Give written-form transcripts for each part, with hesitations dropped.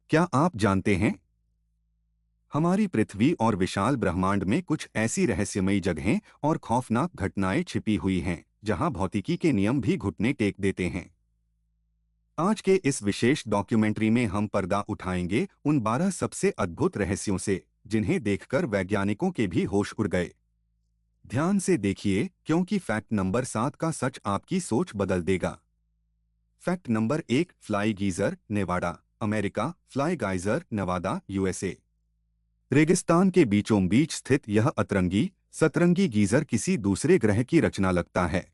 क्या आप जानते हैं, हमारी पृथ्वी और विशाल ब्रह्मांड में कुछ ऐसी रहस्यमयी जगहें और खौफनाक घटनाएं छिपी हुई हैं जहां भौतिकी के नियम भी घुटने टेक देते हैं। आज के इस विशेष डॉक्यूमेंट्री में हम पर्दा उठाएंगे उन 12 सबसे अद्भुत रहस्यों से जिन्हें देखकर वैज्ञानिकों के भी होश उड़ गए। ध्यान से देखिए क्योंकि फैक्ट नंबर 7 का सच आपकी सोच बदल देगा। Fact number 1, fly geyser, Nevada, America. Fly geyser, Nevada, USA. रेगिस्तान के बीचों बीच स्थित यह अतरंगी सतरंगी गीजर किसी दूसरे ग्रह की रचना लगता है।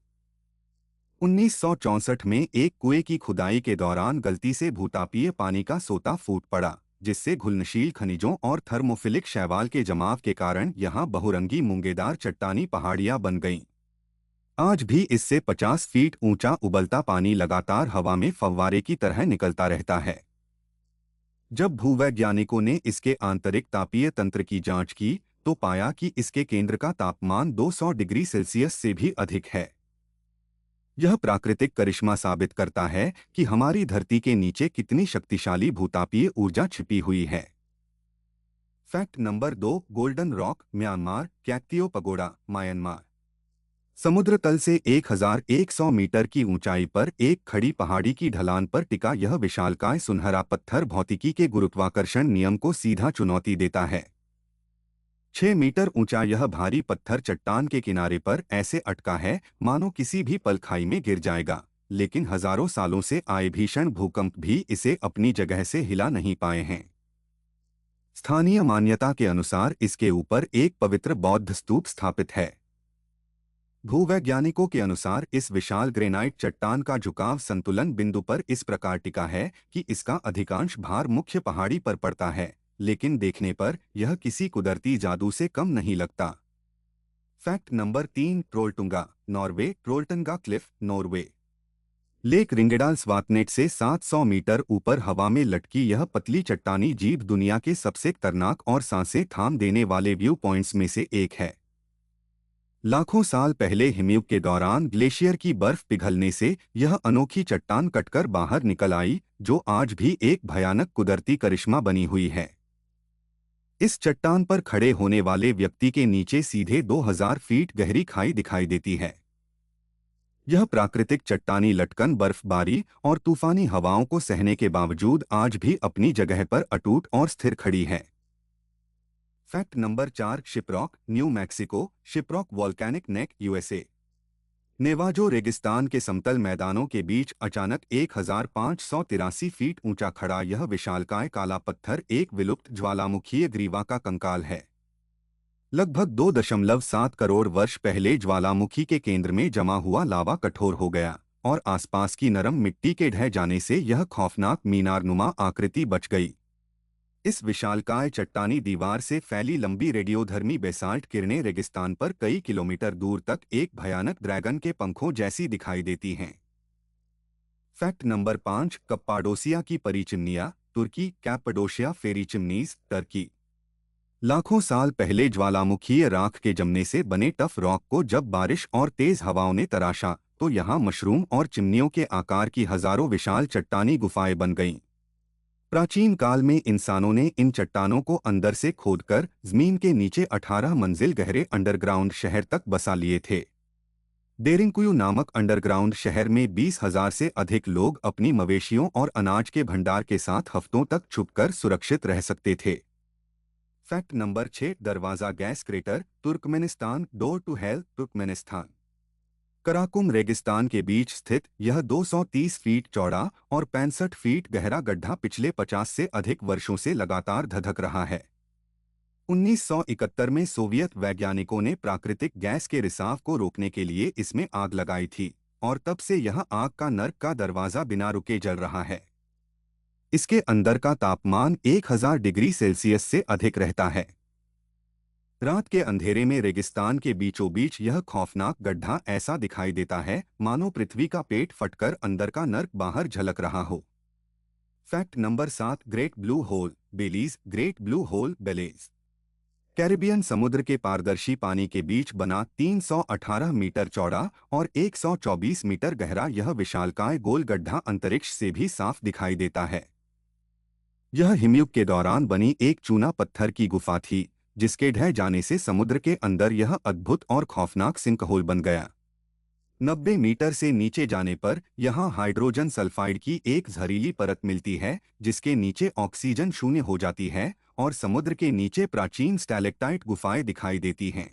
1964 में एक कुएं की खुदाई के दौरान गलती से भूतापीय पानी का सोता फूट पड़ा, जिससे घुलनशील खनिजों और थर्मोफिलिक शैवाल के जमाव के कारण यहां बहुरंगी मूंगेदार चट्टानी पहाड़ियां बन गईं। आज भी इससे 50 फीट ऊंचा उबलता पानी लगातार हवा में फव्वारे की तरह निकलता रहता है। जब भूवैज्ञानिकों ने इसके आंतरिक तापीय तंत्र की जांच की तो पाया कि इसके केंद्र का तापमान 200 डिग्री सेल्सियस से भी अधिक है। यह प्राकृतिक करिश्मा साबित करता है कि हमारी धरती के नीचे कितनी शक्तिशाली भूतापीय ऊर्जा छिपी हुई है। Fact number 2, golden rock, Myanmar. Kyaiktiyo pagoda, Myanmar. समुद्र तल से 1100 मीटर की ऊंचाई पर एक खड़ी पहाड़ी की ढलान पर टिका यह विशालकाय सुनहरा पत्थर भौतिकी के गुरुत्वाकर्षण नियम को सीधा चुनौती देता है। 6 मीटर ऊंचा यह भारी पत्थर चट्टान के किनारे पर ऐसे अटका है मानो किसी भी पल खाई में गिर जाएगा, लेकिन हजारों सालों से आए भीषण भूकंप भी इसे अपनी जगह से हिला नहीं पाए हैं। स्थानीय मान्यता के अनुसार इसके ऊपर एक पवित्र बौद्ध स्तूप स्थापित है। भूवैज्ञानिकों के अनुसार इस विशाल ग्रेनाइट चट्टान का झुकाव संतुलन बिंदु पर इस प्रकार टिका है कि इसका अधिकांश भार मुख्य पहाड़ी पर पड़ता है, लेकिन देखने पर यह किसी कुदरती जादू से कम नहीं लगता। Fact number 3, Trolltunga, Norway. Trolltunga cliff, Norway. Lake Ringedalsvatnet से 700 मीटर ऊपर हवा में लटकी यह पतली चट्टानी जीभ दुनिया के सबसे खतरनाक और सांसें थाम देने वाले व्यू पॉइंट्स में से एक है। लाखों साल पहले हिमयुग के दौरान ग्लेशियर की बर्फ पिघलने से यह अनोखी चट्टान कटकर बाहर निकल आई, जो आज भी एक भयानक कुदरती करिश्मा बनी हुई है। इस चट्टान पर खड़े होने वाले व्यक्ति के नीचे सीधे 2000 फीट गहरी खाई दिखाई देती है। यह प्राकृतिक चट्टानी लटकन बर्फबारी और तूफानी हवाओं को सहने के बावजूद आज भी अपनी जगह पर अटूट और स्थिर खड़ी है। Fact number 4, Shiprock, New Mexico. Shiprock volcanic neck, USA. Navajo रेगिस्तान के समतल मैदानों के बीच अचानक 1583 फीट ऊंचा खड़ा यह विशालकाय काला पत्थर एक विलुप्त ज्वालामुखीय ग्रीवा का कंकाल है। लगभग 2.7 करोड़ वर्ष पहले ज्वालामुखी के केंद्र में जमा हुआ लावा कठोर हो गया और आसपास की नरम मिट्टी के ढह जाने से यह खौफनाक मीनारनुमा आकृति बच गई। इस विशालकाय चट्टानी दीवार से फैली लंबी रेडियोधर्मी बेसाल्ट किरणें रेगिस्तान पर कई किलोमीटर दूर तक एक भयानक ड्रैगन के पंखों जैसी दिखाई देती हैं। फैक्ट नंबर 5, कप्पाडोसिया की परी चिमनियां, तुर्की। कैप्पाडोशिया फेरी चिमनीज, टर्की। लाखों साल पहले ज्वालामुखीय राख के जमने से बने टफ रॉक को जब बारिश और तेज हवाओं ने तराशा तो यहाँ मशरूम और चिमनियों के आकार की हजारों विशाल चट्टानी गुफाएं बन गईं। प्राचीन काल में इंसानों ने इन चट्टानों को अंदर से खोदकर जमीन के नीचे 18 मंजिल गहरे अंडरग्राउंड शहर तक बसा लिए थे। देरिंकुयू नामक अंडरग्राउंड शहर में 20,000 से अधिक लोग अपनी मवेशियों और अनाज के भंडार के साथ हफ्तों तक छुपकर सुरक्षित रह सकते थे। Fact number 6, Darvaza gas crater, Turkmenistan. Door to hell, Turkmenistan. Karakum रेगिस्तान के बीच स्थित यह 230 फीट चौड़ा और 65 फीट गहरा गड्ढा पिछले 50 से अधिक वर्षों से लगातार धधक रहा है। 1971 में सोवियत वैज्ञानिकों ने प्राकृतिक गैस के रिसाव को रोकने के लिए इसमें आग लगाई थी और तब से यह आग का नर्क का दरवाजा बिना रुके जल रहा है। इसके अंदर का तापमान 1000 डिग्री सेल्सियस से अधिक रहता है। रात के अंधेरे में रेगिस्तान के बीचों बीच यह खौफनाक गड्ढा ऐसा दिखाई देता है मानो पृथ्वी का पेट फटकर अंदर का नर्क बाहर झलक रहा हो। Fact number 7, great blue hole, Belize. Great blue hole, Belize. Caribbean समुद्र के पारदर्शी पानी के बीच बना 318 मीटर चौड़ा और 124 मीटर गहरा यह विशालकाय गोल गड्ढा अंतरिक्ष से भी साफ दिखाई देता है। यह हिमयुग के दौरान बनी एक चूना पत्थर की गुफा थी, जिसके ढह जाने से समुद्र के अंदर यह अद्भुत और खौफनाक सिंकहोल बन गया। 90 मीटर से नीचे जाने पर यहाँ हाइड्रोजन सल्फाइड की एक जहरीली परत मिलती है, जिसके नीचे ऑक्सीजन शून्य हो जाती है और समुद्र के नीचे प्राचीन स्टैलेक्टाइट गुफाएं दिखाई देती हैं।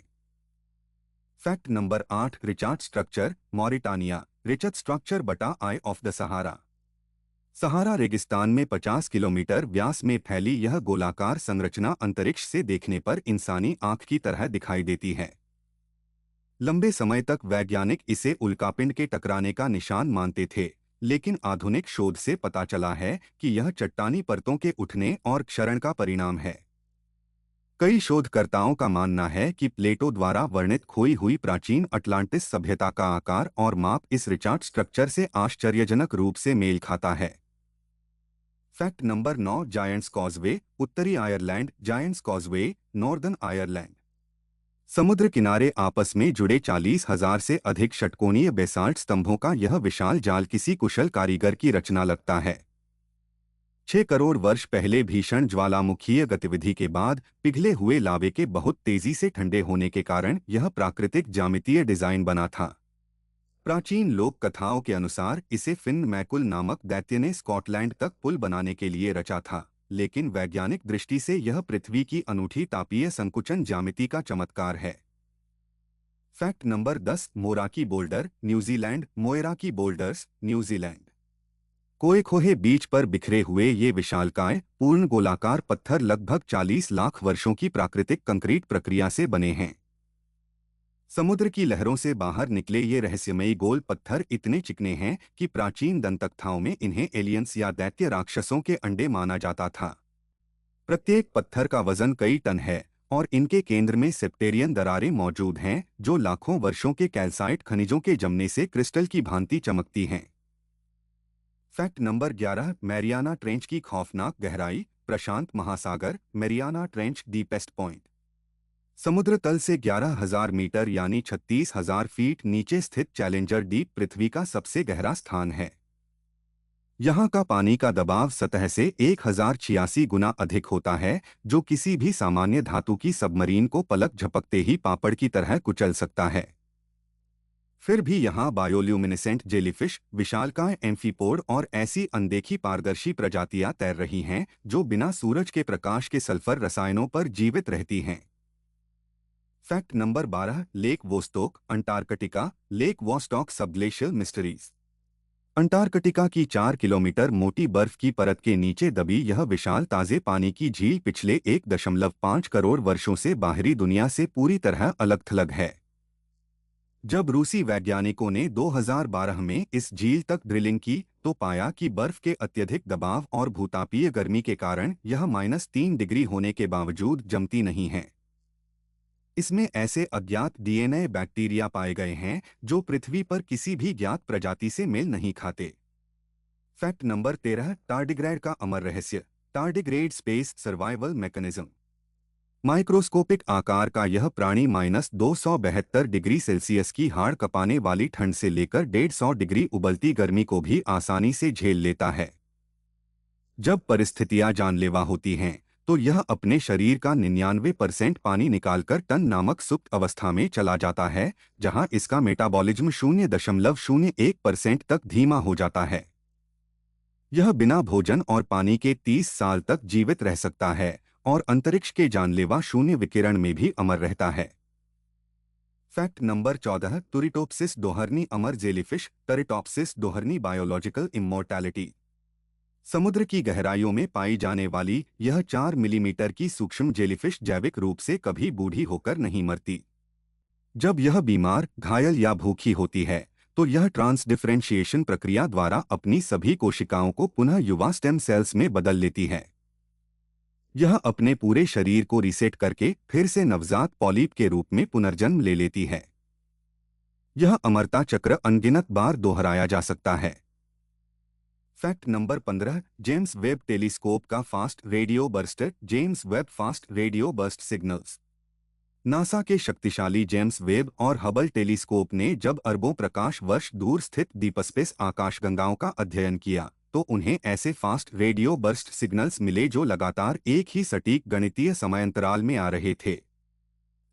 Fact number 8, Richard structure, Mauritania. Richard structure बटा आई ऑफ द सहारा। सहारा रेगिस्तान में 50 किलोमीटर व्यास में फैली यह गोलाकार संरचना अंतरिक्ष से देखने पर इंसानी आंख की तरह दिखाई देती है। लंबे समय तक वैज्ञानिक इसे उल्कापिंड के टकराने का निशान मानते थे, लेकिन आधुनिक शोध से पता चला है कि यह चट्टानी परतों के उठने और क्षरण का परिणाम है। कई शोधकर्ताओं का मानना है कि प्लेटो द्वारा वर्णित खोई हुई प्राचीन अटलांटिस सभ्यता का आकार और माप इस रिचार्ड स्ट्रक्चर से आश्चर्यजनक रूप से मेल खाता है। फैक्ट नंबर 9, जायंट्स कॉजवे, उत्तरी Ireland. Giants causeway, northern Ireland. समुद्र किनारे आपस में जुड़े 40,000 से अधिक षटकोणीय बेसाल्ट स्तंभों का यह विशाल जाल किसी कुशल कारीगर की रचना लगता है। 6 करोड़ वर्ष पहले भीषण ज्वालामुखीय गतिविधि के बाद पिघले हुए लावे के बहुत तेजी से ठंडे होने के कारण यह प्राकृतिक ज्यामितीय डिजाइन बना था। प्राचीन लोक कथाओं के अनुसार इसे फिन मैकुल नामक दैत्य ने स्कॉटलैंड तक पुल बनाने के लिए रचा था, लेकिन वैज्ञानिक दृष्टि से यह पृथ्वी की अनूठी तापीय संकुचन ज्यामिति का चमत्कार है। Fact number 10, Moeraki boulder, New Zealand. Moeraki boulders, New Zealand. Koekohe beach पर बिखरे हुए ये विशालकाय पूर्ण गोलाकार पत्थर लगभग 40 लाख वर्षों की प्राकृतिक कंक्रीट प्रक्रिया से बने हैं। समुद्र की लहरों से बाहर निकले ये रहस्यमयी गोल पत्थर इतने चिकने हैं कि प्राचीन दंतकथाओं में इन्हें एलियंस या दैत्य राक्षसों के अंडे माना जाता था। प्रत्येक पत्थर का वजन कई टन है और इनके केंद्र में सेप्टेरियन दरारें मौजूद हैं, जो लाखों वर्षों के कैल्साइट खनिजों के जमने से क्रिस्टल की भांति चमकती हैं। फैक्ट नंबर 11, मैरियाना ट्रेंच की खौफनाक गहराई। प्रशांत महासागर, मैरियाना ट्रेंच डीपेस्ट पॉइंट। समुद्र तल से 11,000 मीटर यानी 36,000 फीट नीचे स्थित चैलेंजर डीप पृथ्वी का सबसे गहरा स्थान है। यहाँ का पानी का दबाव सतह से 1086 गुना अधिक होता है, जो किसी भी सामान्य धातु की सबमरीन को पलक झपकते ही पापड़ की तरह कुचल सकता है। फिर भी यहाँ बायोल्यूमिनेसेंट जेलीफिश, विशालकाय एम्फीपोड और ऐसी अनदेखी पारदर्शी प्रजातियां तैर रही हैं जो बिना सूरज के प्रकाश के सल्फर रसायनों पर जीवित रहती हैं। Fact number 12, lake Vostok, Antarctica. Lake Vostok subglacial mysteries. Antarctica की 4 किलोमीटर मोटी बर्फ की परत के नीचे दबी यह विशाल ताजे पानी की झील पिछले 1.5 करोड़ वर्षों से बाहरी दुनिया से पूरी तरह अलग-थलग है। जब रूसी वैज्ञानिकों ने 2012 में इस झील तक ड्रिलिंग की तो पाया कि बर्फ के अत्यधिक दबाव और भूतापीय गर्मी के कारण यह -3 डिग्री होने के बावजूद जमती नहीं है। इसमें ऐसे अज्ञात डीएनए बैक्टीरिया पाए गए हैं जो पृथ्वी पर किसी भी ज्ञात प्रजाति से मेल नहीं खाते। फैक्ट नंबर 13, टार्डिग्रेड का अमर रहस्य। Tardigrade space survival mechanism. Microscopic आकार का यह प्राणी -272 डिग्री सेल्सियस की हाड़ कपाने वाली ठंड से लेकर 150 डिग्री उबलती गर्मी को भी आसानी से झेल लेता है। जब परिस्थितियां जानलेवा होती हैं तो यह अपने शरीर का 99% पानी निकालकर टन नामक सुप्त अवस्था में चला जाता है, जहां इसका मेटाबॉलिज्म 0.01% तक धीमा हो जाता है। यह बिना भोजन और पानी के 30 साल तक जीवित रह सकता है और अंतरिक्ष के जानलेवा शून्य विकिरण में भी अमर रहता है। फैक्ट नंबर 14, तुरिटोप्सिस डोहर्नी अमर jellyfish. Turritopsis dohrnii biological immortality. समुद्र की गहराइयों में पाई जाने वाली यह 4 मिलीमीटर की सूक्ष्म जेलीफिश जैविक रूप से कभी बूढ़ी होकर नहीं मरती। जब यह बीमार, घायल या भूखी होती है तो यह ट्रांसडिफरेंशिएशन प्रक्रिया द्वारा अपनी सभी कोशिकाओं को पुनः युवा स्टेम सेल्स में बदल लेती है। यह अपने पूरे शरीर को रीसेट करके फिर से नवजात पॉलीप के रूप में पुनर्जन्म ले लेती है। यह अमरता चक्र अनगिनत बार दोहराया जा सकता है। Fact number 15, James Webb telescope का fast radio burst. James Webb fast radio burst signals. NASA के शक्तिशाली जेम्स वेब और हबल टेलीस्कोप ने जब अरबों प्रकाश वर्ष दूर स्थित दीपस्पेस आकाशगंगाओं का अध्ययन किया तो उन्हें ऐसे फास्ट रेडियो बर्स्ट सिग्नल्स मिले जो लगातार एक ही सटीक गणितीय समयांतराल में आ रहे थे।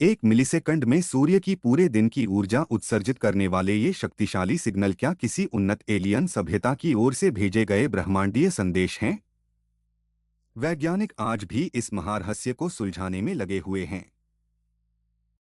1 मिलीसेकंड में सूर्य की पूरे दिन की ऊर्जा उत्सर्जित करने वाले ये शक्तिशाली सिग्नल क्या किसी उन्नत एलियन सभ्यता की ओर से भेजे गए ब्रह्मांडीय संदेश हैं? वैज्ञानिक आज भी इस महारहस्य को सुलझाने में लगे हुए हैं।